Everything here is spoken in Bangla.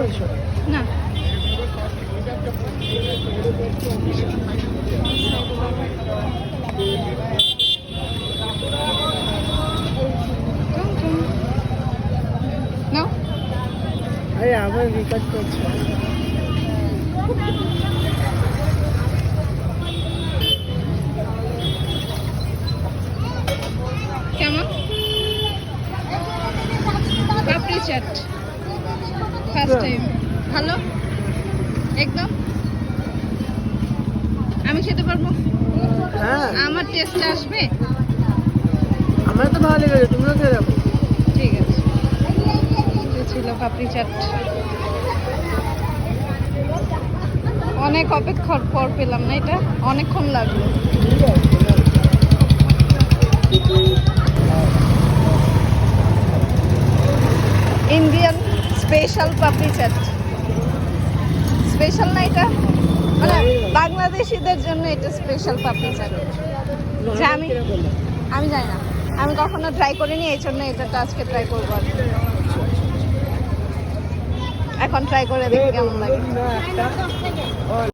বলছো না নাও আরে আবার রেকর্ড করছো কেমন পাপড়ি চাট ফার্স্ট টাইম ভালো একদম আমি খেতে পারবো হ্যাঁ আমার টেস্ট আসবে আমার তো ভালো লেগেছে তুমিও খেয়ে দেখো ঠিক আছে এই ছিল পাপড়ি চাট অনেক অপেক্ষার পর পেলাম না এটা অনেকক্ষণ লাগলো ইন্ডিয়ান স্পেশাল পাপড়ি চাট স্পেশাল না এটা মানে বাংলাদেশিদের জন্য এটা স্পেশাল পাপড়ি চাট যে আমি জানি না আমি কখনো ট্রাই করিনি এই জন্য এটা তো আজকে ট্রাই করবো আর কি। এখন ট্রাই করে দেখি কেমন লাগে